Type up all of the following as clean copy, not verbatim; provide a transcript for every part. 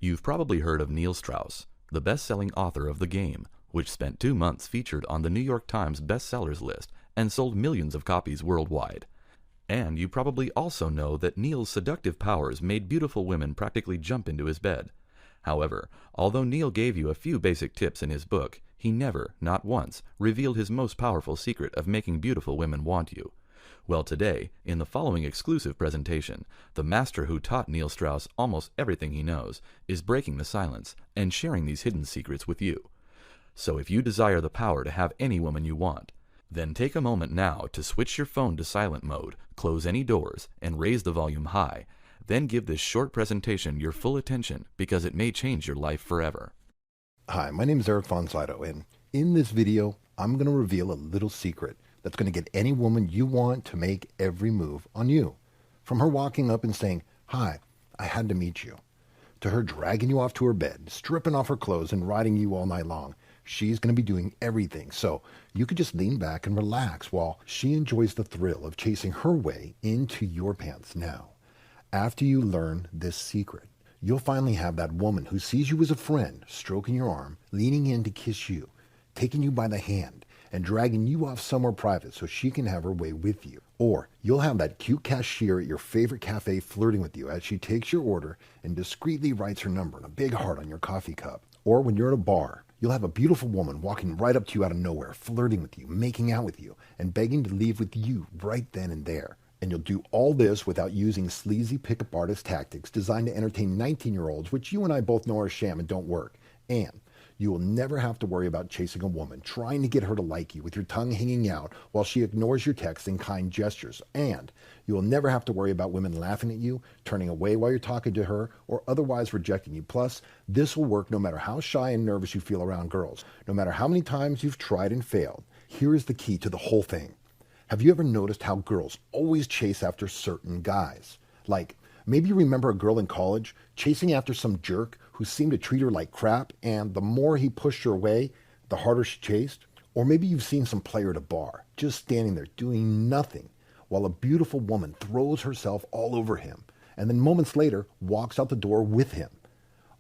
You've probably heard of Neil Strauss, the best-selling author of The Game, which spent 2 months featured on the New York Times bestsellers list and sold millions of copies worldwide. And you probably also know that Neil's seductive powers made beautiful women practically jump into his bed. However, although Neil gave you a few basic tips in his book, he never, not once, revealed his most powerful secret of making beautiful women want you. Well, today, in the following exclusive presentation, the master who taught Neil Strauss almost everything he knows is breaking the silence and sharing these hidden secrets with you. So if you desire the power to have any woman you want, then take a moment now to switch your phone to silent mode, close any doors, and raise the volume high. Then give this short presentation your full attention because it may change your life forever. Hi, my name is Eric Fonsato, and in this video, I'm going to reveal a little secret that's going to get any woman you want to make every move on you. From her walking up and saying, "Hi, I had to meet you," to her dragging you off to her bed, stripping off her clothes and riding you all night long. She's going to be doing everything, so you could just lean back and relax while she enjoys the thrill of chasing her way into your pants. Now, after you learn this secret, you'll finally have that woman who sees you as a friend, stroking your arm, leaning in to kiss you, taking you by the hand, and dragging you off somewhere private so she can have her way with you. Or you'll have that cute cashier at your favorite cafe flirting with you as she takes your order and discreetly writes her number in a big heart on your coffee cup. Or when you're at a bar, you'll have a beautiful woman walking right up to you out of nowhere, flirting with you, making out with you, and begging to leave with you right then and there. And you'll do all this without using sleazy pickup artist tactics designed to entertain 19-year-olds, which you and I both know are a sham and don't work. And you will never have to worry about chasing a woman, trying to get her to like you with your tongue hanging out while she ignores your texts and kind gestures. And you will never have to worry about women laughing at you, turning away while you're talking to her, or otherwise rejecting you. Plus, this will work no matter how shy and nervous you feel around girls, no matter how many times you've tried and failed. Here is the key to the whole thing. Have you ever noticed how girls always chase after certain guys? Like, maybe you remember a girl in college chasing after some jerk who seemed to treat her like crap, and the more he pushed her away, the harder she chased. Or maybe you've seen some player at a bar, just standing there doing nothing, while a beautiful woman throws herself all over him, and then moments later walks out the door with him.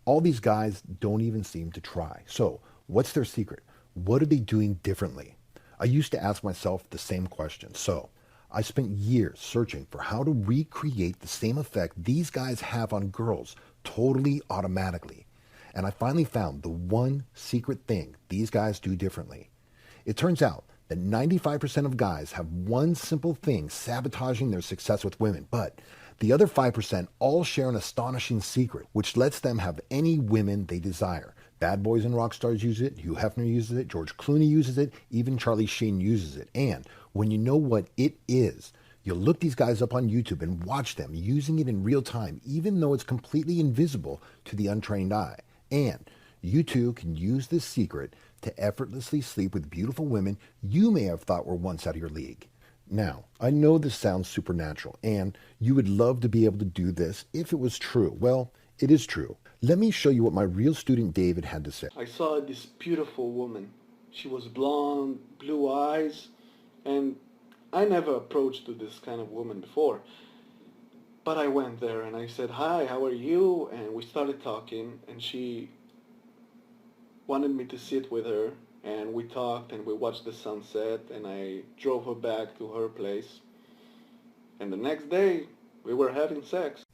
All these guys don't even seem to try. So, what's their secret? What are they doing differently? I used to ask myself the same question. So, I spent years searching for how to recreate the same effect these guys have on girls totally automatically. And I finally found the one secret thing these guys do differently. It turns out that 95% of guys have one simple thing sabotaging their success with women, but the other 5% all share an astonishing secret, which lets them have any women they desire. Bad boys and rock stars use it, Hugh Hefner uses it, George Clooney uses it, even Charlie Sheen uses it. And when you know what it is, you'll look these guys up on YouTube and watch them using it in real time, even though it's completely invisible to the untrained eye. And you too can use this secret to effortlessly sleep with beautiful women you may have thought were once out of your league. Now, I know this sounds supernatural, and you would love to be able to do this if it was true. Well, it is true. Let me show you what my real student David had to say. I saw this beautiful woman. She was blonde, blue eyes, and I never approached to this kind of woman before. But I went there and I said, "Hi, how are you?" And we started talking, and she wanted me to sit with her, and we talked and we watched the sunset, and I drove her back to her place. And the next day, we were having sex.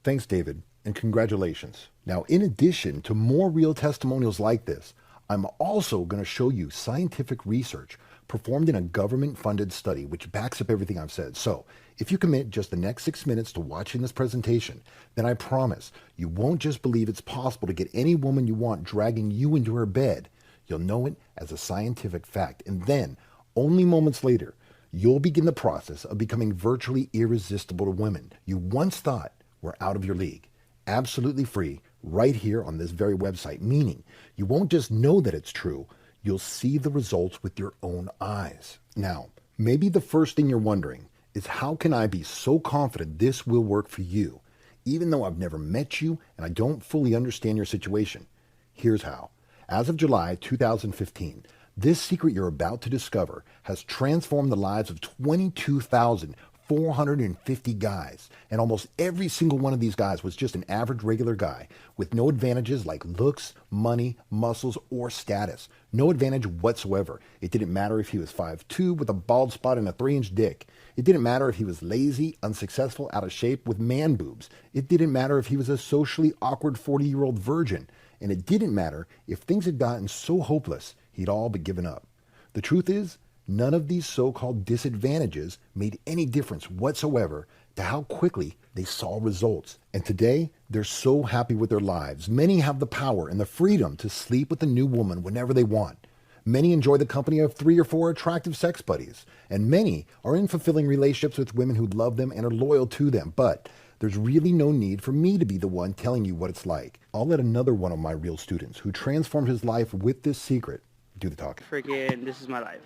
Thanks, David, and congratulations. Now, in addition to more real testimonials like this, I'm also going to show you scientific research performed in a government-funded study which backs up everything I've said. So, if you commit just the next 6 minutes to watching this presentation, then I promise you won't just believe it's possible to get any woman you want dragging you into her bed. You'll know it as a scientific fact. And then, only moments later, you'll begin the process of becoming virtually irresistible to women you once thought were out of your league. Absolutely free, right here on this very website, meaning you won't just know that it's true, you'll see the results with your own eyes. Now, maybe the first thing you're wondering is, how can I be so confident this will work for you, even though I've never met you and I don't fully understand your situation? Here's how. As of July 2015, this secret you're about to discover has transformed the lives of 22,000 450 guys, and almost every single one of these guys was just an average regular guy with no advantages like looks, money, muscles, or status. No advantage whatsoever. It didn't matter if he was 5'2" with a bald spot and a 3-inch dick. It didn't matter if he was lazy, unsuccessful, out of shape with man boobs. It didn't matter if he was a socially awkward 40-year-old virgin. And it didn't matter if things had gotten so hopeless he'd all but given up. The truth is, none of these so-called disadvantages made any difference whatsoever to how quickly they saw results. And today, they're so happy with their lives. Many have the power and the freedom to sleep with a new woman whenever they want. Many enjoy the company of 3 or 4 attractive sex buddies. And many are in fulfilling relationships with women who love them and are loyal to them. But there's really no need for me to be the one telling you what it's like. I'll let another one of my real students who transformed his life with this secret do the talking. Freaking, this is my life.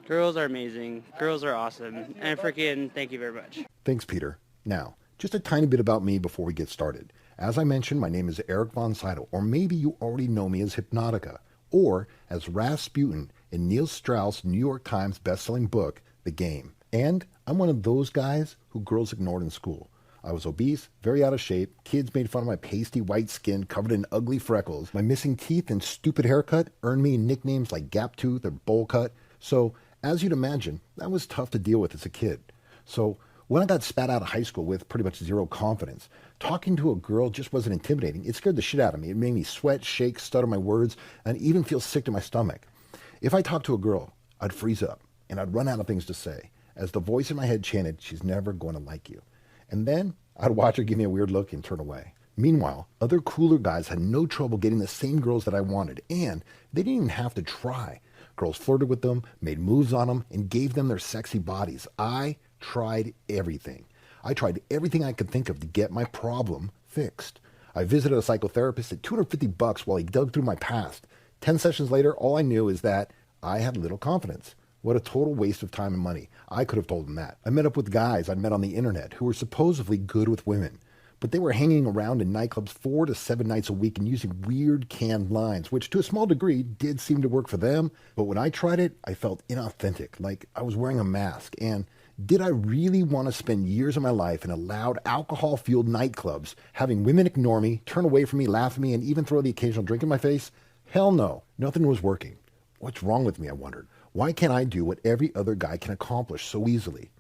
Girls are amazing. Girls are awesome. And freaking, thank you very much. Thanks, Peter. Now, just a tiny bit about me before we get started. As I mentioned, my name is Eric Von Sydow, or maybe you already know me as Hypnotica, or as Rasputin in Neil Strauss' New York Times bestselling book, The Game. And I'm one of those guys who girls ignored in school. I was obese, very out of shape, kids made fun of my pasty white skin covered in ugly freckles. My missing teeth and stupid haircut earned me nicknames like Gap Tooth or Bowl Cut. So, as you'd imagine, that was tough to deal with as a kid. So, when I got spat out of high school with pretty much zero confidence, talking to a girl just wasn't intimidating. It scared the shit out of me. It made me sweat, shake, stutter my words, and even feel sick to my stomach. If I talked to a girl, I'd freeze up, and I'd run out of things to say, as the voice in my head chanted, "She's never going to like you." And then I'd watch her give me a weird look and turn away. Meanwhile, other cooler guys had no trouble getting the same girls that I wanted, and they didn't even have to try. Girls flirted with them, made moves on them, and gave them their sexy bodies. I tried everything. I tried everything I could think of to get my problem fixed. I visited a psychotherapist at $250 while he dug through my past. 10 sessions later, all I knew is that I had little confidence. What a total waste of time and money. I could have told him that. I met up with guys I'd met on the internet who were supposedly good with women, but they were hanging around in nightclubs 4 to 7 nights a week and using weird canned lines, which to a small degree did seem to work for them. But when I tried it, I felt inauthentic, like I was wearing a mask. And did I really want to spend years of my life in loud, alcohol-fueled nightclubs, having women ignore me, turn away from me, laugh at me, and even throw the occasional drink in my face? Hell no. Nothing was working. What's wrong with me, I wondered. Why can't I do what every other guy can accomplish so easily?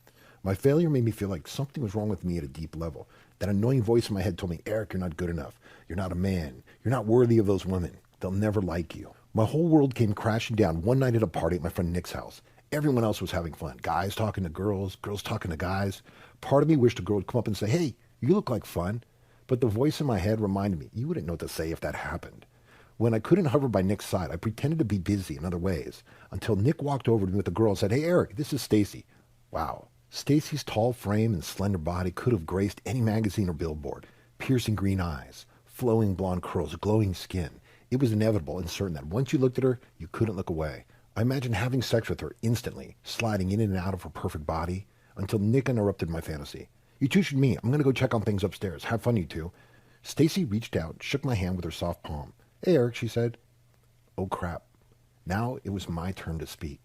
My failure made me feel like something was wrong with me at a deep level. That annoying voice in my head told me, "Eric, you're not good enough. You're not a man. You're not worthy of those women. They'll never like you." My whole world came crashing down one night at a party at my friend Nick's house. Everyone else was having fun. Guys talking to girls, girls talking to guys. Part of me wished a girl would come up and say, "Hey, you look like fun." But the voice in my head reminded me, you wouldn't know what to say if that happened. When I couldn't hover by Nick's side, I pretended to be busy in other ways, until Nick walked over to me with a girl and said, "Hey, Eric, this is Stacy." Wow. Stacy's tall frame and slender body could have graced any magazine or billboard. Piercing green eyes, flowing blonde curls, glowing skin. It was inevitable and certain that once you looked at her, you couldn't look away. I imagined having sex with her instantly, sliding in and out of her perfect body, until Nick interrupted my fantasy. "You two should meet. I'm going to go check on things upstairs. Have fun, you two." Stacy reached out, shook my hand with her soft palm. "Hey, Eric," she said. Oh, crap. Now it was my turn to speak.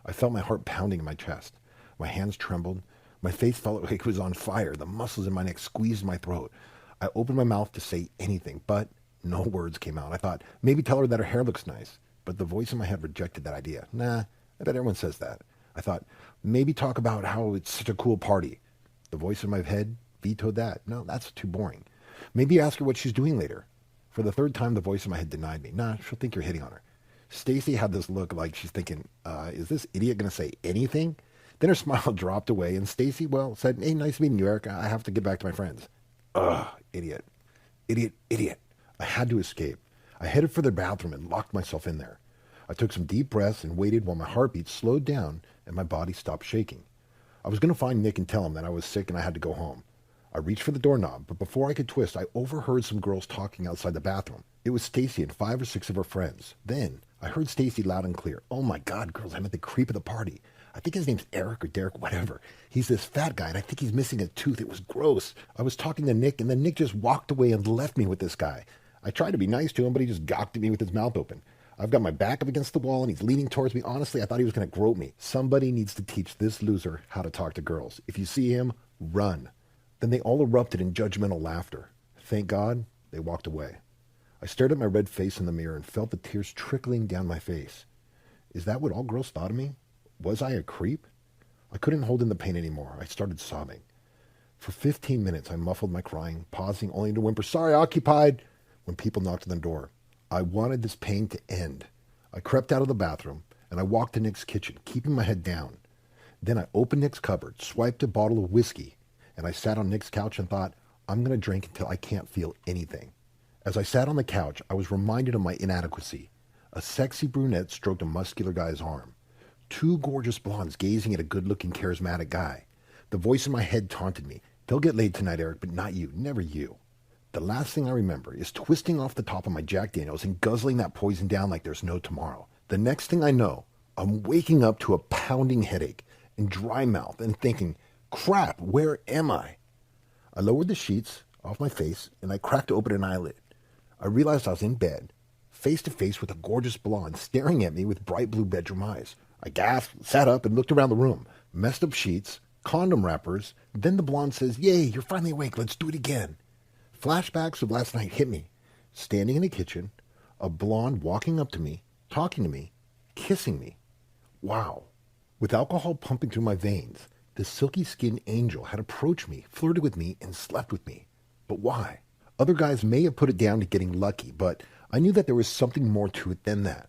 I felt my heart pounding in my chest. My hands trembled. My face felt like it was on fire. The muscles in my neck squeezed my throat. I opened my mouth to say anything, but no words came out. I thought, maybe tell her that her hair looks nice. But the voice in my head rejected that idea. Nah, I bet everyone says that. I thought, maybe talk about how it's such a cool party. The voice in my head vetoed that. No, that's too boring. Maybe ask her what she's doing later. For the third time, the voice in my head denied me. Nah, she'll think you're hitting on her. Stacy had this look like she's thinking, is this idiot going to say anything? Then her smile dropped away, and Stacy, said, "Hey, nice meeting you, Eric. I have to get back to my friends." Ugh, idiot. Idiot. I had to escape. I headed for the bathroom and locked myself in there. I took some deep breaths and waited while my heartbeat slowed down and my body stopped shaking. I was going to find Nick and tell him that I was sick and I had to go home. I reached for the doorknob, but before I could twist, I overheard some girls talking outside the bathroom. It was Stacy and 5 or 6 of her friends. Then I heard Stacy loud and clear. "Oh my God, girls, I met the creep of the party. I think his name's Eric or Derek, whatever. He's this fat guy, and I think he's missing a tooth. It was gross." I was talking to Nick, and then Nick just walked away and left me with this guy. I tried to be nice to him, but he just gawked at me with his mouth open. I've got my back up against the wall and he's leaning towards me. Honestly, I thought he was going to grope me. Somebody needs to teach this loser how to talk to girls. If you see him, run. Then they all erupted in judgmental laughter. Thank God they walked away. I stared at my red face in the mirror and felt the tears trickling down my face. Is that what all girls thought of me? Was I a creep? I couldn't hold in the pain anymore. I started sobbing. For 15 minutes, I muffled my crying, pausing only to whimper, "Sorry, occupied," when people knocked on the door. I wanted this pain to end. I crept out of the bathroom, and I walked to Nick's kitchen, keeping my head down. Then I opened Nick's cupboard, swiped a bottle of whiskey, and I sat on Nick's couch and thought, I'm going to drink until I can't feel anything. As I sat on the couch, I was reminded of my inadequacy. A sexy brunette stroked a muscular guy's arm. Two gorgeous blondes gazing at a good-looking, charismatic guy. The voice in my head taunted me. "They'll get laid tonight, Eric, but not you, never you." The last thing I remember is twisting off the top of my Jack Daniels and guzzling that poison down like there's no tomorrow. The next thing I know, I'm waking up to a pounding headache and dry mouth and thinking, crap, where am I? I lowered the sheets off my face and I cracked open an eyelid. I realized I was in bed, face to face with a gorgeous blonde staring at me with bright blue bedroom eyes. I gasped, sat up, and looked around the room. Messed up sheets, condom wrappers. Then the blonde says, "Yay, you're finally awake, let's do it again." Flashbacks of last night hit me. Standing in the kitchen, a blonde walking up to me, talking to me, kissing me. Wow. With alcohol pumping through my veins, the silky-skinned angel had approached me, flirted with me, and slept with me. But why? Other guys may have put it down to getting lucky, but I knew that there was something more to it than that.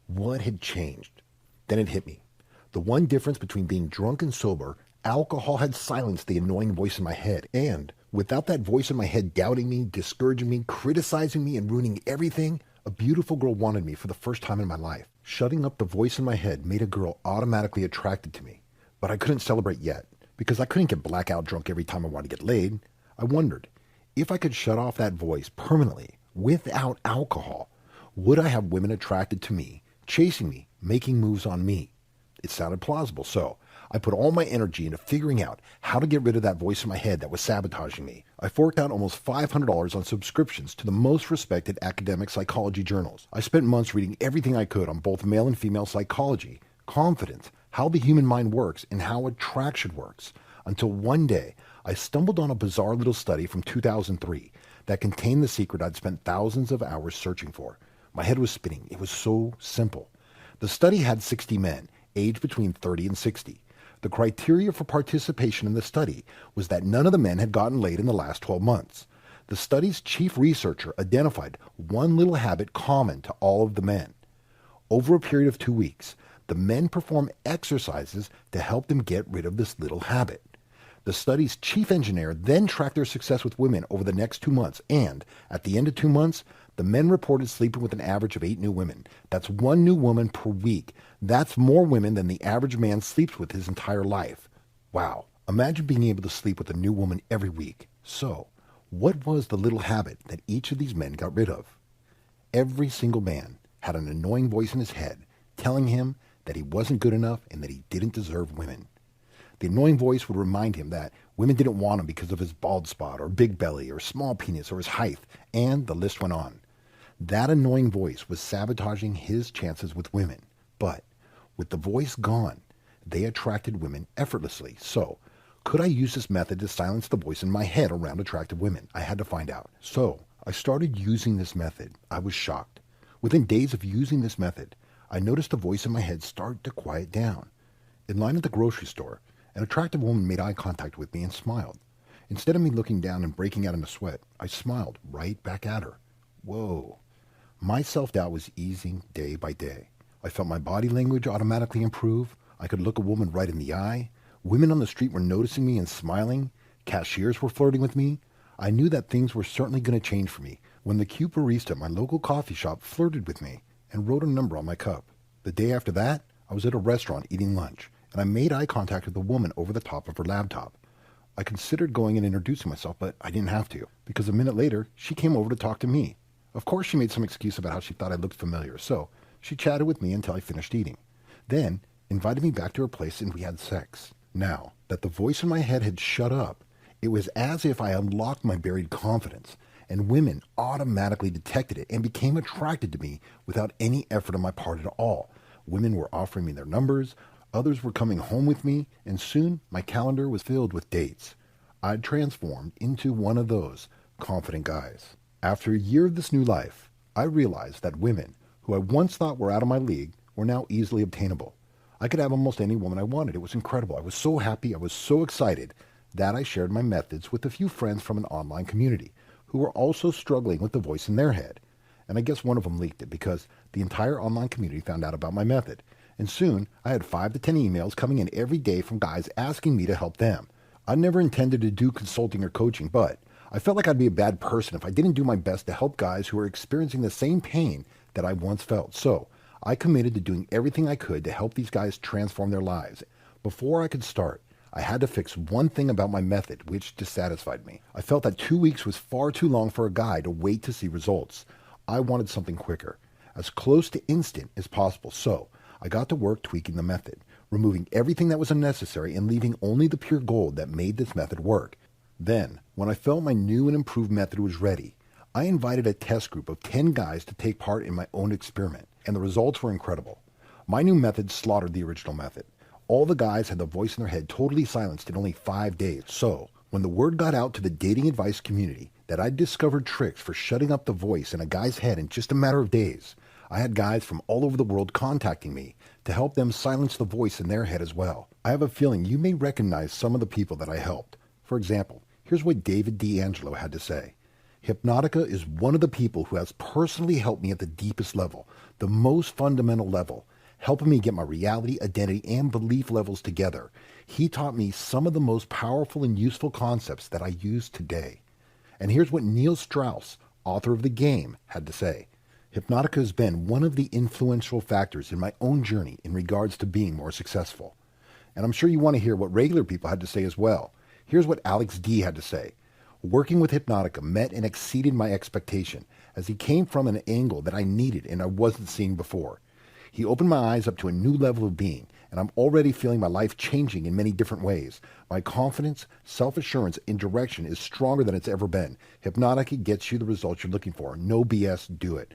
What had changed? Then it hit me. The one difference between being drunk and sober, alcohol had silenced the annoying voice in my head, and without that voice in my head doubting me, discouraging me, criticizing me, and ruining everything, a beautiful girl wanted me for the first time in my life. Shutting up the voice in my head made a girl automatically attracted to me. But I couldn't celebrate yet, because I couldn't get blackout drunk every time I wanted to get laid. I wondered, if I could shut off that voice permanently, without alcohol, would I have women attracted to me, chasing me, making moves on me? It sounded plausible, so I put all my energy into figuring out how to get rid of that voice in my head that was sabotaging me. I forked out almost $500 on subscriptions to the most respected academic psychology journals. I spent months reading everything I could on both male and female psychology, confidence, how the human mind works, and how attraction works, until one day I stumbled on a bizarre little study from 2003 that contained the secret I'd spent thousands of hours searching for. My head was spinning. It was so simple. The study had 60 men, aged between 30 and 60. The criteria for participation in the study was that none of the men had gotten laid in the last 12 months. The study's chief researcher identified one little habit common to all of the men. Over a period of 2 weeks, the men performed exercises to help them get rid of this little habit. The study's chief engineer then tracked their success with women over the next 2 months, and at the end of 2 months, the men reported sleeping with an average of 8 new women. That's 1 new woman per week. That's more women than the average man sleeps with his entire life. Wow. Imagine being able to sleep with a new woman every week. So, what was the little habit that each of these men got rid of? Every single man had an annoying voice in his head telling him that he wasn't good enough and that he didn't deserve women. The annoying voice would remind him that women didn't want him because of his bald spot or big belly or small penis or his height, and the list went on. That annoying voice was sabotaging his chances with women. But with the voice gone, they attracted women effortlessly. So, could I use this method to silence the voice in my head around attractive women? I had to find out. So, I started using this method. I was shocked. Within days of using this method, I noticed the voice in my head start to quiet down. In line at the grocery store, an attractive woman made eye contact with me and smiled. Instead of me looking down and breaking out in a sweat, I smiled right back at her. Whoa. My self-doubt was easing day by day. I felt my body language automatically improve. I could look a woman right in the eye. Women on the street were noticing me and smiling. Cashiers were flirting with me. I knew that things were certainly going to change for me when the cute barista at my local coffee shop flirted with me and wrote a number on my cup. The day after that, I was at a restaurant eating lunch, and I made eye contact with a woman over the top of her laptop. I considered going and introducing myself, but I didn't have to, because a minute later, she came over to talk to me. Of course, she made some excuse about how she thought I looked familiar, so she chatted with me until I finished eating. Then, invited me back to her place and we had sex. Now, that the voice in my head had shut up, it was as if I unlocked my buried confidence, and women automatically detected it and became attracted to me without any effort on my part at all. Women were offering me their numbers, others were coming home with me, and soon my calendar was filled with dates. I'd transformed into one of those confident guys. After a year of this new life, I realized that women, who I once thought were out of my league, were now easily obtainable. I could have almost any woman I wanted. It was incredible. I was so happy, I was so excited that I shared my methods with a few friends from an online community who were also struggling with the voice in their head. And I guess one of them leaked it because the entire online community found out about my method. And soon, I had 5 to 10 emails coming in every day from guys asking me to help them. I never intended to do consulting or coaching, but I felt like I'd be a bad person if I didn't do my best to help guys who were experiencing the same pain that I once felt. So I committed to doing everything I could to help these guys transform their lives. Before I could start, I had to fix one thing about my method, which dissatisfied me. I felt that 2 weeks was far too long for a guy to wait to see results. I wanted something quicker, as close to instant as possible, so I got to work tweaking the method, removing everything that was unnecessary and leaving only the pure gold that made this method work. Then, when I felt my new and improved method was ready, I invited a test group of 10 guys to take part in my own experiment, and the results were incredible. My new method slaughtered the original method. All the guys had the voice in their head totally silenced in only 5 days. So, when the word got out to the dating advice community that I'd discovered tricks for shutting up the voice in a guy's head in just a matter of days, I had guys from all over the world contacting me to help them silence the voice in their head as well. I have a feeling you may recognize some of the people that I helped. For example, here's what David D'Angelo had to say. Hypnotica is one of the people who has personally helped me at the deepest level, the most fundamental level, helping me get my reality, identity, and belief levels together. He taught me some of the most powerful and useful concepts that I use today. And here's what Neil Strauss, author of The Game, had to say. Hypnotica has been one of the influential factors in my own journey in regards to being more successful. And I'm sure you want to hear what regular people had to say as well. Here's what Alex D had to say. Working with Hypnotica met and exceeded my expectation, as he came from an angle that I needed and I wasn't seeing before. He opened my eyes up to a new level of being, and I'm already feeling my life changing in many different ways. My confidence, self-assurance, and direction is stronger than it's ever been. Hypnotica gets you the results you're looking for. No BS, do it.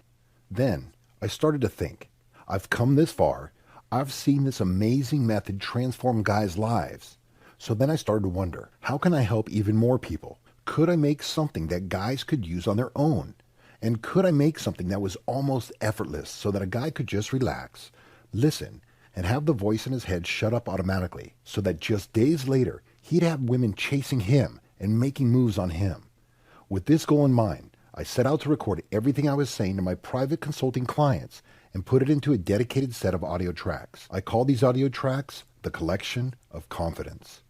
Then, I started to think, I've come this far. I've seen this amazing method transform guys' lives. So then I started to wonder, how can I help even more people? Could I make something that guys could use on their own? And could I make something that was almost effortless so that a guy could just relax, listen, and have the voice in his head shut up automatically so that just days later, he'd have women chasing him and making moves on him? With this goal in mind, I set out to record everything I was saying to my private consulting clients and put it into a dedicated set of audio tracks. I call these audio tracks the Collection of Confidence.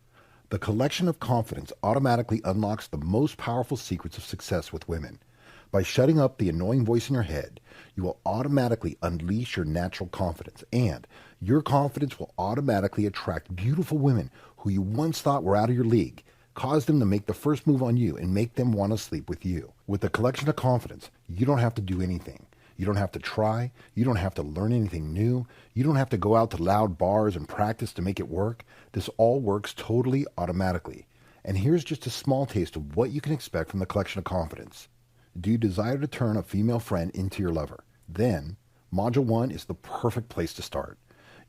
The Collection of Confidence automatically unlocks the most powerful secrets of success with women. By shutting up the annoying voice in your head, you will automatically unleash your natural confidence, and your confidence will automatically attract beautiful women who you once thought were out of your league, cause them to make the first move on you, and make them want to sleep with you. With the Collection of Confidence, you don't have to do anything. You don't have to try. You don't have to learn anything new. You don't have to go out to loud bars and practice to make it work. This all works totally automatically. And here's just a small taste of what you can expect from the Collection of Confidence. Do you desire to turn a female friend into your lover? Then, Module 1 is the perfect place to start.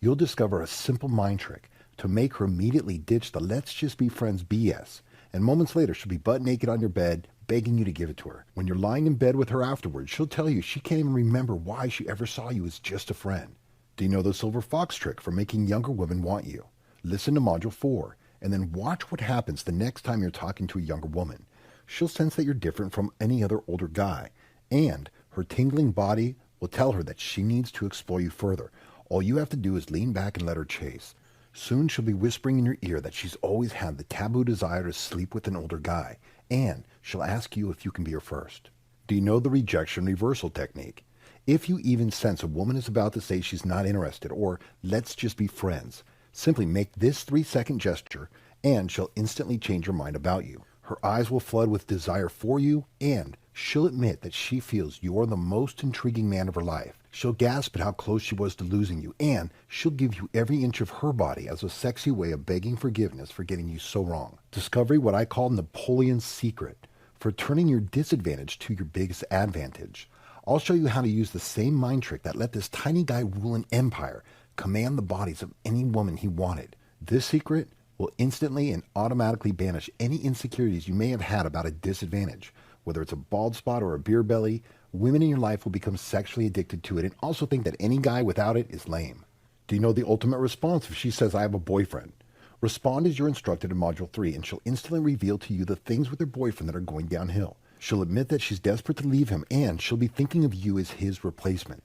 You'll discover a simple mind trick to make her immediately ditch the let's just be friends BS, and moments later she'll be butt naked on your bed begging you to give it to her. When you're lying in bed with her afterwards, she'll tell you she can't even remember why she ever saw you as just a friend. Do you know the silver fox trick for making younger women want you? Listen to Module 4, and then watch what happens the next time you're talking to a younger woman. She'll sense that you're different from any other older guy, and her tingling body will tell her that she needs to explore you further. All you have to do is lean back and let her chase. Soon she'll be whispering in your ear that she's always had the taboo desire to sleep with an older guy, and she'll ask you if you can be her first. Do you know the rejection reversal technique? If you even sense a woman is about to say she's not interested or let's just be friends, simply make this 3-second gesture and she'll instantly change her mind about you. Her eyes will flood with desire for you, and she'll admit that she feels you're the most intriguing man of her life. She'll gasp at how close she was to losing you, and she'll give you every inch of her body as a sexy way of begging forgiveness for getting you so wrong. Discover what I call Napoleon's secret. for turning your disadvantage to your biggest advantage. I'll show you how to use the same mind trick that let this tiny guy rule an empire, command the bodies of any woman he wanted. This secret will instantly and automatically banish any insecurities you may have had about a disadvantage. Whether it's a bald spot or a beer belly, women in your life will become sexually addicted to it and also think that any guy without it is lame. Do you know the ultimate response if she says, "I have a boyfriend"? Respond as you're instructed in Module 3, and she'll instantly reveal to you the things with her boyfriend that are going downhill. She'll admit that she's desperate to leave him, and she'll be thinking of you as his replacement.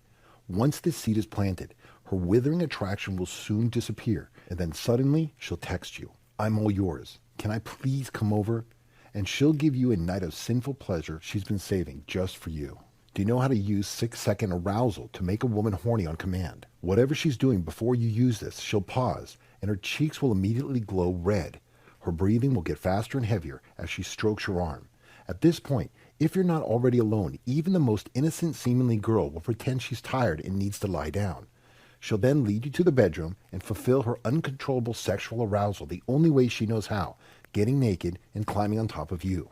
Once this seed is planted, her withering attraction will soon disappear, and then suddenly she'll text you, "I'm all yours. Can I please come over?" And she'll give you a night of sinful pleasure she's been saving just for you. Do you know how to use 6-second arousal to make a woman horny on command? Whatever she's doing before you use this, she'll pause, and her cheeks will immediately glow red. Her breathing will get faster and heavier as she strokes your arm. At this point, if you're not already alone, even the most innocent seemingly girl will pretend she's tired and needs to lie down. She'll then lead you to the bedroom and fulfill her uncontrollable sexual arousal the only way she knows how, getting naked and climbing on top of you.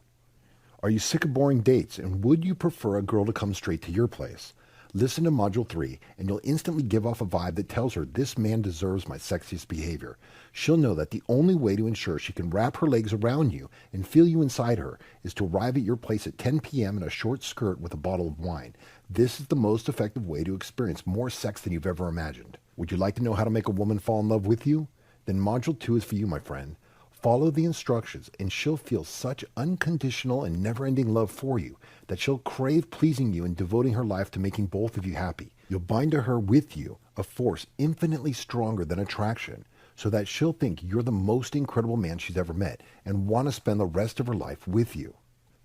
Are you sick of boring dates, and would you prefer a girl to come straight to your place? Listen to Module 3, and you'll instantly give off a vibe that tells her this man deserves my sexiest behavior. She'll know that the only way to ensure she can wrap her legs around you and feel you inside her is to arrive at your place at 10 p.m. in a short skirt with a bottle of wine. This is the most effective way to experience more sex than you've ever imagined. Would you like to know how to make a woman fall in love with you? Then Module 2 is for you, my friend. Follow the instructions, and she'll feel such unconditional and never-ending love for you that she'll crave pleasing you and devoting her life to making both of you happy. You'll bind to her with you a force infinitely stronger than attraction, so that she'll think you're the most incredible man she's ever met and want to spend the rest of her life with you.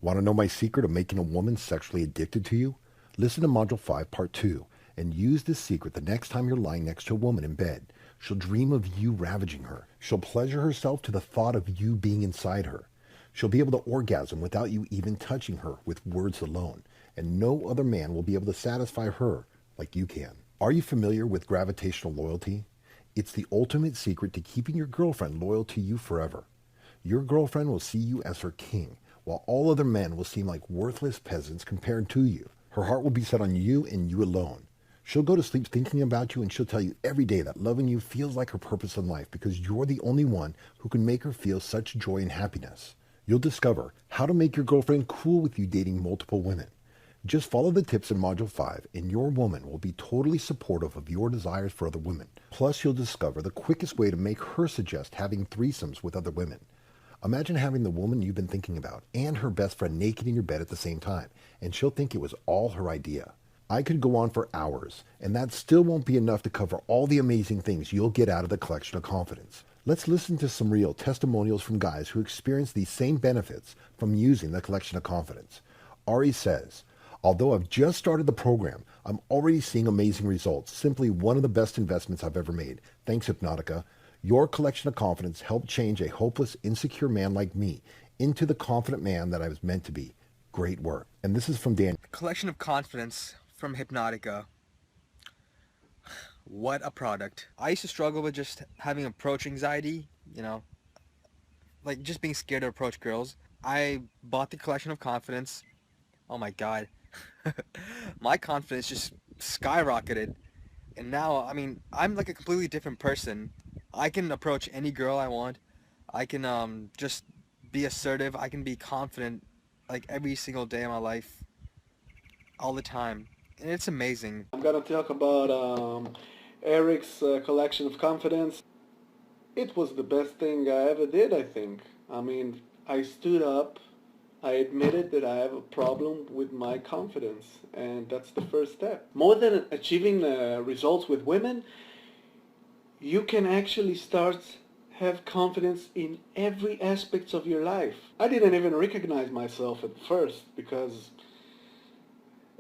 Want to know my secret of making a woman sexually addicted to you? Listen to Module 5, Part 2, and use this secret the next time you're lying next to a woman in bed. She'll dream of you ravaging her. She'll pleasure herself to the thought of you being inside her. She'll be able to orgasm without you even touching her with words alone, and no other man will be able to satisfy her like you can. Are you familiar with gravitational loyalty? It's the ultimate secret to keeping your girlfriend loyal to you forever. Your girlfriend will see you as her king, while all other men will seem like worthless peasants compared to you. Her heart will be set on you and you alone. She'll go to sleep thinking about you, and she'll tell you every day that loving you feels like her purpose in life because you're the only one who can make her feel such joy and happiness. You'll discover how to make your girlfriend cool with you dating multiple women. Just follow the tips in Module 5, and your woman will be totally supportive of your desires for other women. Plus, you'll discover the quickest way to make her suggest having threesomes with other women. Imagine having the woman you've been thinking about and her best friend naked in your bed at the same time, and she'll think it was all her idea. I could go on for hours, and that still won't be enough to cover all the amazing things you'll get out of the collection of confidence. Let's listen to some real testimonials from guys who experience these same benefits from using the collection of confidence. Ari says, "Although I've just started the program, I'm already seeing amazing results. Simply one of the best investments I've ever made. Thanks, Hypnotica. Your collection of confidence helped change a hopeless, insecure man like me into the confident man that I was meant to be. Great work." And this is from Dan. Collection of confidence from Hypnotica. What a product. I used to struggle with just having approach anxiety, like just being scared to approach girls. I bought the collection of confidence. Oh my god. My confidence just skyrocketed. And now, I'm like a completely different person. I can approach any girl I want. I can just be assertive. I can be confident like every single day of my life. All the time. And it's amazing. I'm gonna talk about Eric's collection of confidence. It was the best thing I ever did, I think. I stood up, I admitted that I have a problem with my confidence, and that's the first step. More than achieving results with women, you can actually start have confidence in every aspect of your life. I didn't even recognize myself at first because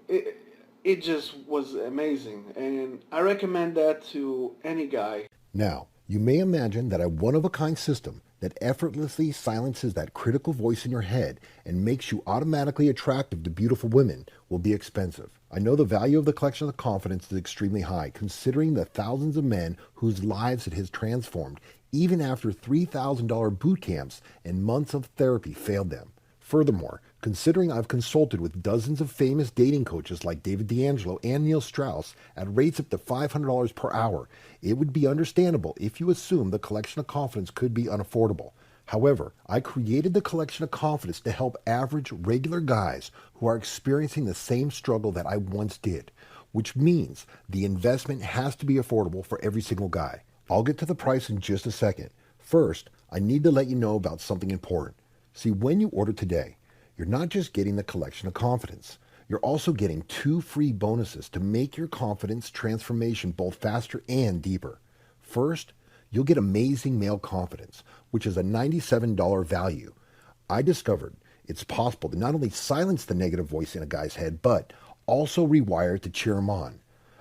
it just was amazing, and I recommend that to any guy. Now, you may imagine that a one-of-a-kind system that effortlessly silences that critical voice in your head and makes you automatically attractive to beautiful women will be expensive. I know the value of the collection of confidence is extremely high, considering the thousands of men whose lives it has transformed, even after $3,000 boot camps and months of therapy failed them. Furthermore, Considering I've consulted with dozens of famous dating coaches like David D'Angelo and Neil Strauss at rates up to $500 per hour, it would be understandable if you assume the collection of confidence could be unaffordable. However, I created the collection of confidence to help average, regular guys who are experiencing the same struggle that I once did, which means the investment has to be affordable for every single guy. I'll get to the price in just a second. First, I need to let you know about something important. See, when you order today, you're not just getting the collection of confidence. You're also getting 2 free bonuses to make your confidence transformation both faster and deeper. First, you'll get amazing male confidence, which is a $97 value. I discovered it's possible to not only silence the negative voice in a guy's head, but also rewire it to cheer him on.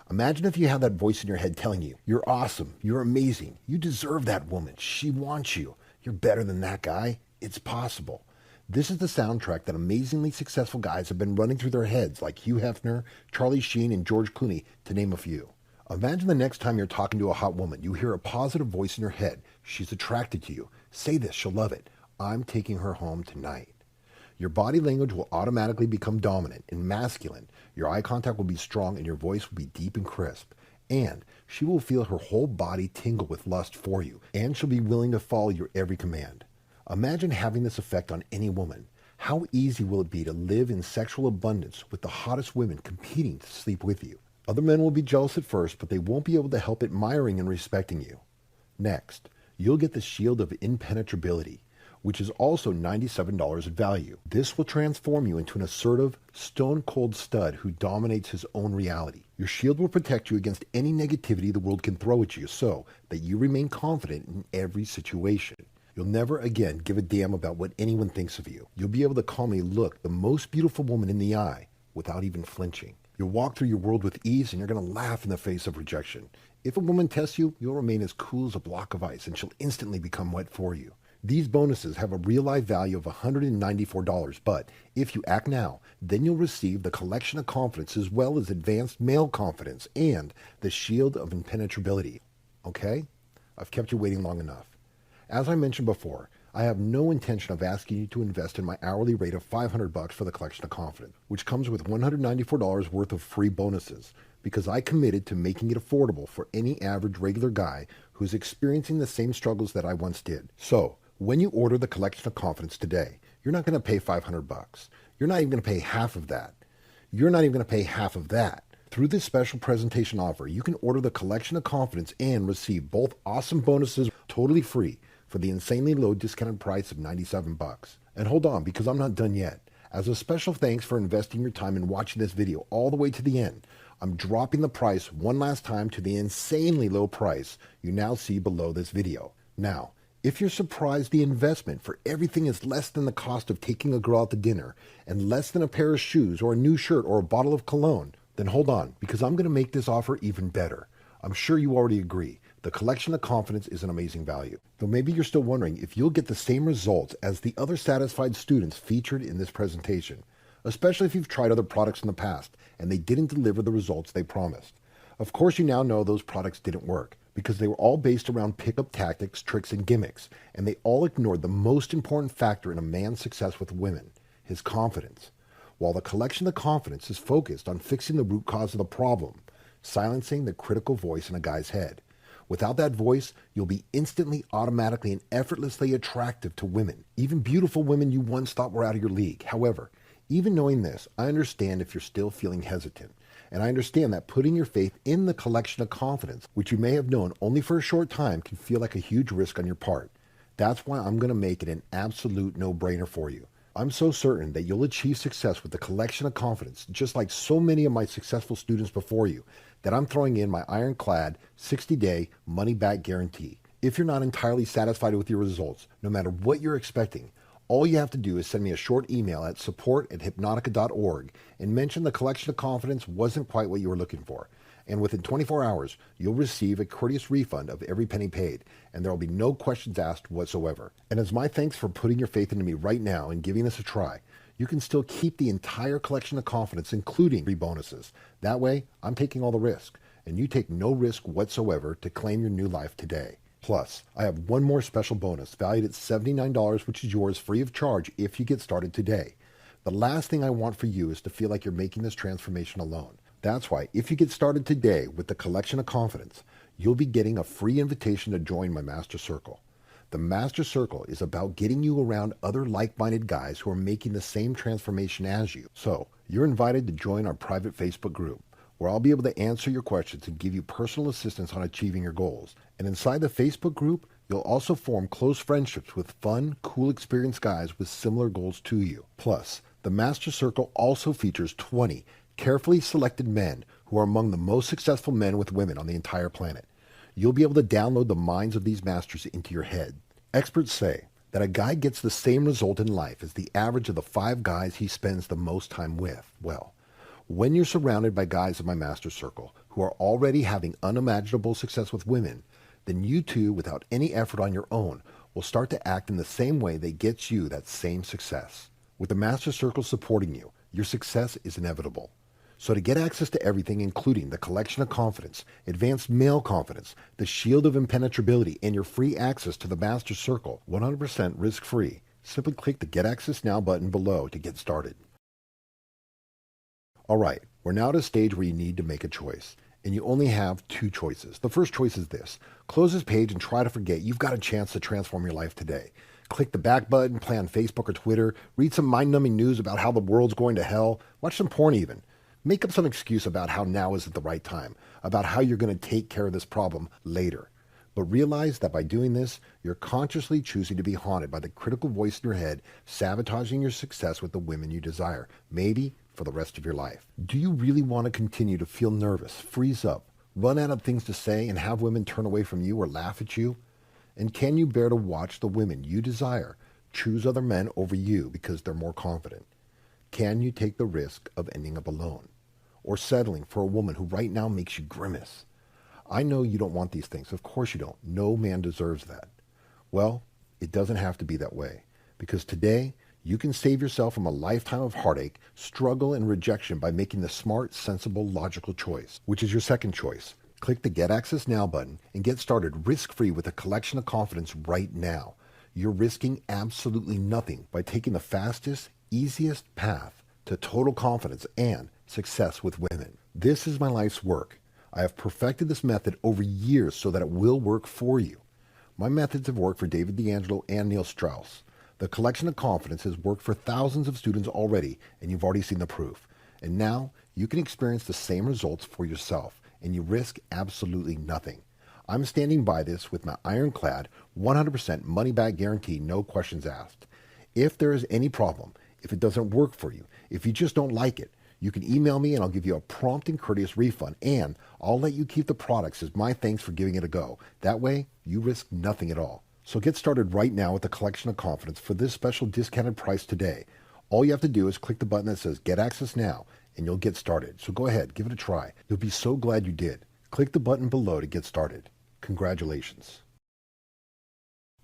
Imagine if you had that voice in your head telling you, you're awesome, you're amazing, you deserve that woman, she wants you, you're better than that guy, it's possible. This is the soundtrack that amazingly successful guys have been running through their heads, like Hugh Hefner, Charlie Sheen, and George Cloney, to name a few. Imagine the next time you're talking to a hot woman, you hear a positive voice in your head. She's attracted to you. Say this, she'll love it. I'm taking her home tonight. Your body language will automatically become dominant and masculine. Your eye contact will be strong and your voice will be deep and crisp. And she will feel her whole body tingle with lust for you, and she'll be willing to follow your every command. Imagine having this effect on any woman. How easy will it be to live in sexual abundance with the hottest women competing to sleep with you? Other men will be jealous at first, but they won't be able to help admiring and respecting you. Next, you'll get the shield of impenetrability, which is also $97 in value. This will transform you into an assertive, stone-cold stud who dominates his own reality. Your shield will protect you against any negativity the world can throw at you so that you remain confident in every situation. You'll never again give a damn about what anyone thinks of you. You'll be able to calmly look the most beautiful woman in the eye without even flinching. You'll walk through your world with ease and you're going to laugh in the face of rejection. If a woman tests you, you'll remain as cool as a block of ice and she'll instantly become wet for you. These bonuses have a real life value of $194, but if you act now, then you'll receive the collection of confidence as well as advanced male confidence and the shield of impenetrability. Okay? I've kept you waiting long enough. As I mentioned before, I have no intention of asking you to invest in my hourly rate of $500 for the collection of confidence, which comes with $194 worth of free bonuses, because I committed to making it affordable for any average regular guy who's experiencing the same struggles that I once did. So, when you order the collection of confidence today, you're not going to pay $500. You're not even going to pay half of that. You're not even going to pay half of that. Through this special presentation offer, you can order the collection of confidence and receive both awesome bonuses totally free for the insanely low discounted price of $97. And hold on, because I'm not done yet. As a special thanks for investing your time in watching this video all the way to the end, I'm dropping the price one last time to the insanely low price you now see below this video. Now, if you're surprised the investment for everything is less than the cost of taking a girl out to dinner and less than a pair of shoes or a new shirt or a bottle of cologne, then hold on, because I'm going to make this offer even better. I'm sure you already agree. The collection of confidence is an amazing value. Though maybe you're still wondering if you'll get the same results as the other satisfied students featured in this presentation, especially if you've tried other products in the past and they didn't deliver the results they promised. Of course, you now know those products didn't work because they were all based around pickup tactics, tricks, and gimmicks, and they all ignored the most important factor in a man's success with women, his confidence. While the collection of confidence is focused on fixing the root cause of the problem, silencing the critical voice in a guy's head. Without that voice, you'll be instantly, automatically, and effortlessly attractive to women, even beautiful women you once thought were out of your league. However, even knowing this, I understand if you're still feeling hesitant. And I understand that putting your faith in the collection of confidence, which you may have known only for a short time, can feel like a huge risk on your part. That's why I'm going to make it an absolute no-brainer for you. I'm so certain that you'll achieve success with the collection of confidence, just like so many of my successful students before you, that I'm throwing in my ironclad 60-day money-back guarantee. If you're not entirely satisfied with your results, no matter what you're expecting, all you have to do is send me a short email at support@hypnotica.org and mention the collection of confidence wasn't quite what you were looking for. And within 24 hours, you'll receive a courteous refund of every penny paid, and there will be no questions asked whatsoever. And as my thanks for putting your faith into me right now and giving this a try, you can still keep the entire collection of confidence, including free bonuses. That way, I'm taking all the risk, and you take no risk whatsoever to claim your new life today. Plus, I have one more special bonus valued at $79, which is yours free of charge if you get started today. The last thing I want for you is to feel like you're making this transformation alone. That's why if you get started today with the Collection of Confidence, you'll be getting a free invitation to join my Master Circle. The Master Circle is about getting you around other like-minded guys who are making the same transformation as you. So you're invited to join our private Facebook group, where I'll be able to answer your questions and give you personal assistance on achieving your goals. And inside the Facebook group, you'll also form close friendships with fun, cool, experienced guys with similar goals to you. Plus, the Master Circle also features 20 carefully selected men who are among the most successful men with women on the entire planet. You'll be able to download the minds of these masters into your head. Experts say that a guy gets the same result in life as the average of the 5 guys he spends the most time with. Well, when you're surrounded by guys in my Master Circle who are already having unimaginable success with women, then you too, without any effort on your own, will start to act in the same way that gets you that same success. With the Master Circle supporting you, your success is inevitable. So to get access to everything, including the Collection of Confidence, Advanced Male Confidence, the Shield of Impenetrability, and your free access to the Master Circle, 100% risk-free, simply click the Get Access Now button below to get started. Alright, we're now at a stage where you need to make a choice, and you only have 2 choices. The first choice is this. Close this page and try to forget you've got a chance to transform your life today. Click the back button, play on Facebook or Twitter, read some mind-numbing news about how the world's going to hell, watch some porn even. Make up some excuse about how now isn't the right time, about how you're going to take care of this problem later. But realize that by doing this, you're consciously choosing to be haunted by the critical voice in your head, sabotaging your success with the women you desire, maybe for the rest of your life. Do you really want to continue to feel nervous, freeze up, run out of things to say, and have women turn away from you or laugh at you? And can you bear to watch the women you desire choose other men over you because they're more confident? Can you take the risk of ending up alone? Or settling for a woman who right now makes you grimace? I know you don't want these things. Of course you don't. No man deserves that. Well, it doesn't have to be that way. Because today, you can save yourself from a lifetime of heartache, struggle, and rejection by making the smart, sensible, logical choice, which is your second choice. Click the Get Access Now button and get started risk-free with a Collection of Confidence right now. You're risking absolutely nothing by taking the fastest, easiest path to total confidence and success with women. This is my life's work. I have perfected this method over years so that it will work for you. My methods have worked for David D'Angelo and Neil Strauss. The Collection of Confidence has worked for thousands of students already, and you've already seen the proof. And now you can experience the same results for yourself, and you risk absolutely nothing. I'm standing by this with my ironclad 100% money-back guarantee, no questions asked. If there is any problem, if it doesn't work for you, if you just don't like it, you can email me and I'll give you a prompt and courteous refund, and I'll let you keep the products as my thanks for giving it a go. That way, you risk nothing at all. So get started right now with the Collection of Confidence for this special discounted price today. All you have to do is click the button that says Get Access Now, and you'll get started. So go ahead, give it a try. You'll be so glad you did. Click the button below to get started. Congratulations.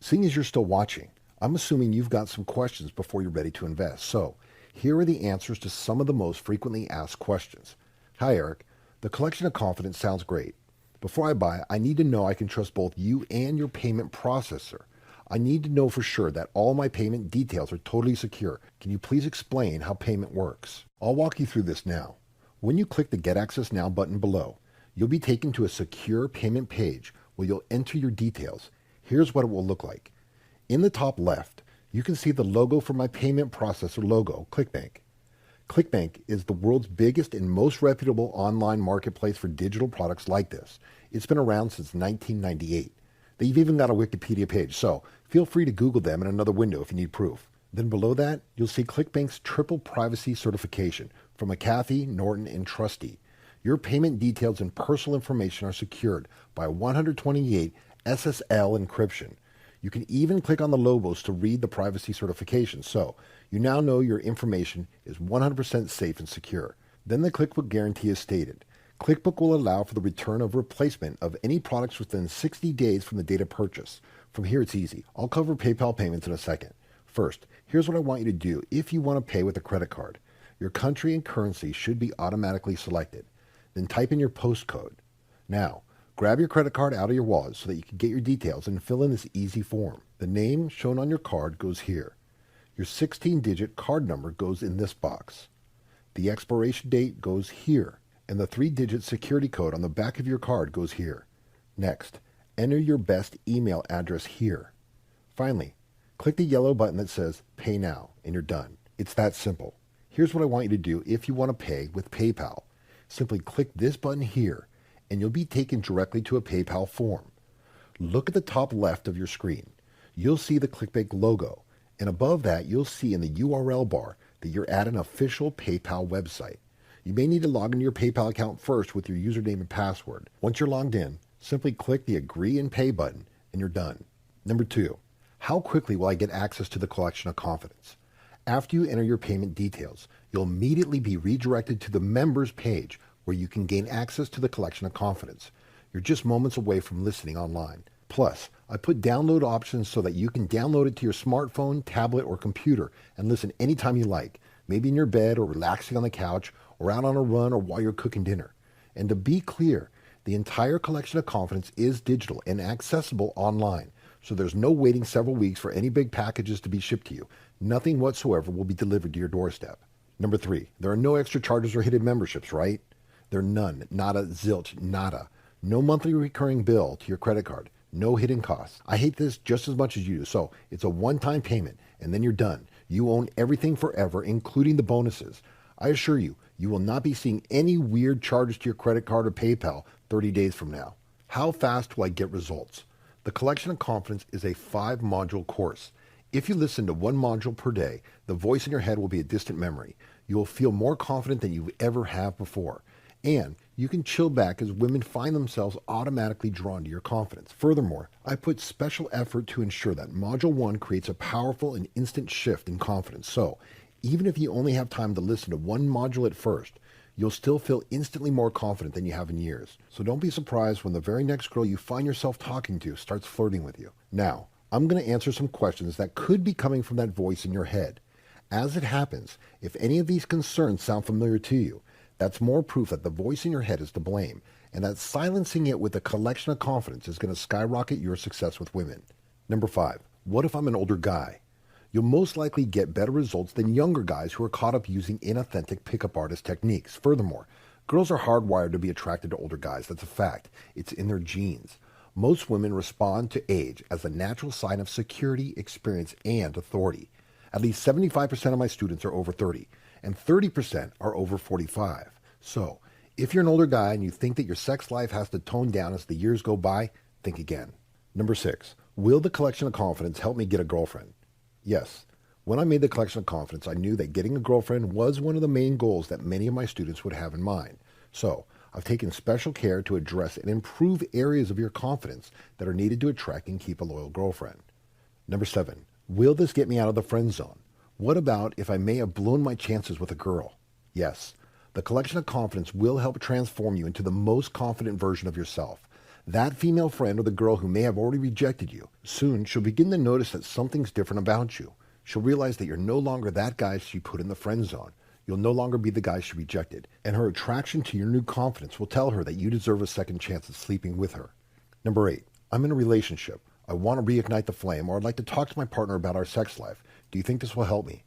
Seeing as you're still watching, I'm assuming you've got some questions before you're ready to invest. So here are the answers to some of the most frequently asked questions. Hi, Eric. The Collection of Confidence sounds great. Before I buy, I need to know I can trust both you and your payment processor. I need to know for sure that all my payment details are totally secure. Can you please explain how payment works? I'll walk you through this now. When you click the Get Access Now button below, you'll be taken to a secure payment page where you'll enter your details. Here's what it will look like. In the top left, you can see the logo for my payment processor logo, ClickBank. ClickBank is the world's biggest and most reputable online marketplace for digital products like this. It's been around since 1998. They've even got a Wikipedia page, so feel free to Google them in another window if you need proof. Then below that, you'll see ClickBank's triple privacy certification from McAfee, Norton, and Trustee. Your payment details and personal information are secured by 128 SSL encryption. You can even click on the logos to read the privacy certification, so you now know your information is 100% safe and secure. Then the QuickBook guarantee is stated. QuickBook will allow for the return of replacement of any products within 60 days from the date of purchase. From here it's easy. I'll cover PayPal payments in a second. First, here's what I want you to do if you want to pay with a credit card. Your country and currency should be automatically selected. Then type in your postcode. Now, grab your credit card out of your wallet so that you can get your details and fill in this easy form. The name shown on your card goes here. Your 16-digit card number goes in this box. The expiration date goes here, and the 3-digit security code on the back of your card goes here. Next, enter your best email address here. Finally, click the yellow button that says Pay Now, and you're done. It's that simple. Here's what I want you to do if you want to pay with PayPal. Simply click this button here, and you'll be taken directly to a PayPal form. Look at the top left of your screen. You'll see the ClickBank logo, and above that, you'll see in the URL bar that you're at an official PayPal website. You may need to log into your PayPal account first with your username and password. Once you're logged in, simply click the Agree and Pay button, and you're done. Number 2, how quickly will I get access to the collection of confidence? After you enter your payment details, you'll immediately be redirected to the members page where you can gain access to the collection of confidence. You're just moments away from listening online. Plus, I put download options so that you can download it to your smartphone, tablet, or computer and listen anytime you like, maybe in your bed or relaxing on the couch or out on a run or while you're cooking dinner. And to be clear, the entire collection of confidence is digital and accessible online, so there's no waiting several weeks for any big packages to be shipped to you. Nothing whatsoever will be delivered to your doorstep. Number 3, there are no extra charges or hidden memberships, right? There are none, nada, zilch, nada. No monthly recurring bill to your credit card. No hidden costs. I hate this just as much as you do, so it's a one-time payment, and then you're done. You own everything forever, including the bonuses. I assure you, you will not be seeing any weird charges to your credit card or PayPal 30 days from now. How fast will I get results? The Collection of Confidence is a 5-module course. If you listen to 1 module per day, the voice in your head will be a distant memory. You will feel more confident than you ever have before. And you can chill back as women find themselves automatically drawn to your confidence. Furthermore, I put special effort to ensure that Module 1 creates a powerful and instant shift in confidence. So, even if you only have time to listen to 1 module at first, you'll still feel instantly more confident than you have in years. So don't be surprised when the very next girl you find yourself talking to starts flirting with you. Now, I'm going to answer some questions that could be coming from that voice in your head. As it happens, if any of these concerns sound familiar to you, that's more proof that the voice in your head is to blame, and that silencing it with a collection of confidence is going to skyrocket your success with women. Number 5, what if I'm an older guy? You'll most likely get better results than younger guys who are caught up using inauthentic pickup artist techniques. Furthermore, girls are hardwired to be attracted to older guys. That's a fact. It's in their genes. Most women respond to age as a natural sign of security, experience, and authority. At least 75% of my students are over 30, and 30% are over 45. So, if you're an older guy and you think that your sex life has to tone down as the years go by, think again. Number 6, will the Collection of Confidence help me get a girlfriend? Yes. When I made the Collection of Confidence, I knew that getting a girlfriend was one of the main goals that many of my students would have in mind. So, I've taken special care to address and improve areas of your confidence that are needed to attract and keep a loyal girlfriend. Number 7, will this get me out of the friend zone? What about if I may have blown my chances with a girl? Yes. The Collection of Confidence will help transform you into the most confident version of yourself. That female friend or the girl who may have already rejected you, soon she'll begin to notice that something's different about you. She'll realize that you're no longer that guy she put in the friend zone. You'll no longer be the guy she rejected, and her attraction to your new confidence will tell her that you deserve a second chance at sleeping with her. Number 8, I'm in a relationship. I want to reignite the flame, or I'd like to talk to my partner about our sex life. Do you think this will help me?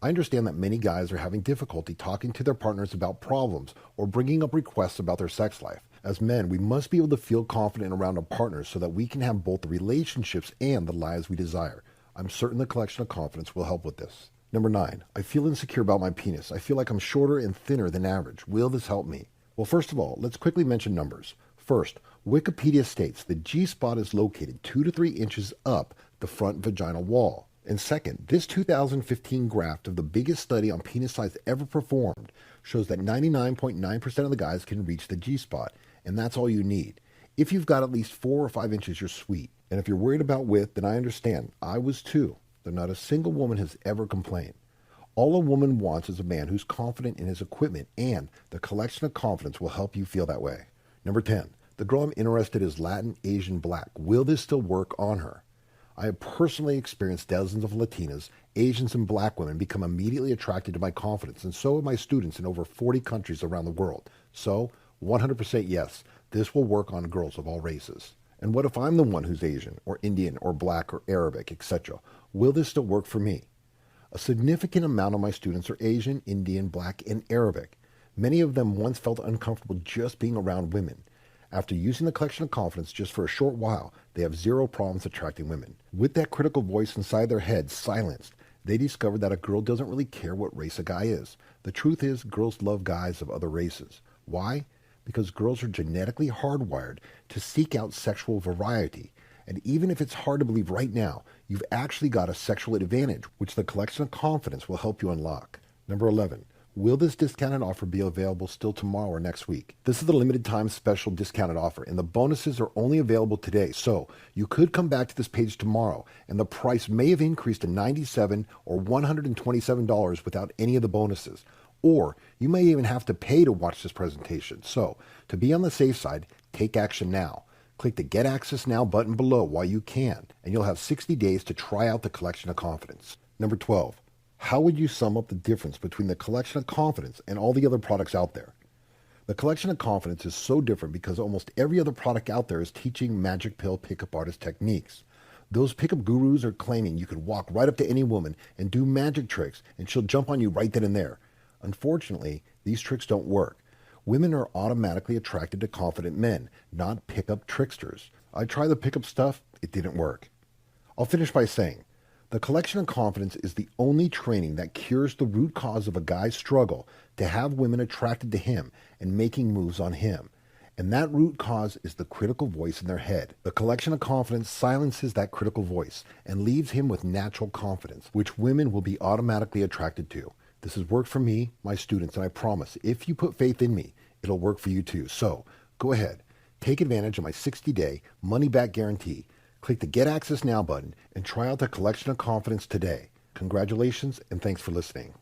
I understand that many guys are having difficulty talking to their partners about problems or bringing up requests about their sex life. As men, we must be able to feel confident around our partners so that we can have both the relationships and the lives we desire. I'm certain the Collection of Confidence will help with this. Number 9, I feel insecure about my penis. I feel like I'm shorter and thinner than average. Will this help me? Well, first of all, let's quickly mention numbers. First, Wikipedia states the G-spot is located 2 to 3 inches up the front vaginal wall. And second, this 2015 graph of the biggest study on penis size ever performed shows that 99.9% of the guys can reach the G-spot, and that's all you need. If you've got at least 4 or 5 inches, you're sweet. And if you're worried about width, then I understand. I was too. Though not a single woman has ever complained. All a woman wants is a man who's confident in his equipment, and the Collection of Confidence will help you feel that way. Number 10, the girl I'm interested in is Latin, Asian, Black. Will this still work on her? I have personally experienced dozens of Latinas, Asians, and Black women become immediately attracted to my confidence, and so have my students in over 40 countries around the world. So, 100% yes, this will work on girls of all races. And what if I'm the one who's Asian, or Indian, or Black, or Arabic, etc.? Will this still work for me? A significant amount of my students are Asian, Indian, Black, and Arabic. Many of them once felt uncomfortable just being around women. After using the collection of confidence just for a short while, they have zero problems attracting women. With that critical voice inside their head silenced, they discovered that a girl doesn't really care what race a guy is. The truth is, girls love guys of other races. Why? Because girls are genetically hardwired to seek out sexual variety. And even if it's hard to believe right now, you've actually got a sexual advantage, which the collection of confidence will help you unlock. Number 11. Will this discounted offer be available still tomorrow or next week? This is the limited time special discounted offer, and the bonuses are only available today. So you could come back to this page tomorrow, and the price may have increased to $97 or $127 without any of the bonuses. Or you may even have to pay to watch this presentation. So to be on the safe side, take action now. Click the Get Access Now button below while you can, and you'll have 60 days to try out the collection of confidence. Number 12. How would you sum up the difference between the collection of confidence and all the other products out there? The collection of confidence is so different because almost every other product out there is teaching magic pill pickup artist techniques. Those pickup gurus are claiming you could walk right up to any woman and do magic tricks and she'll jump on you right then and there. Unfortunately, these tricks don't work. Women are automatically attracted to confident men, not pickup tricksters. I tried the pickup stuff, it didn't work. I'll finish by saying, the collection of confidence is the only training that cures the root cause of a guy's struggle to have women attracted to him and making moves on him. And that root cause is the critical voice in their head. The collection of confidence silences that critical voice and leaves him with natural confidence, which women will be automatically attracted to. This has worked for me, my students, and I promise, if you put faith in me, it'll work for you too. So, go ahead. Take advantage of my 60-day money-back guarantee. Click the Get Access Now button and try out the collection of confidence today. Congratulations and thanks for listening.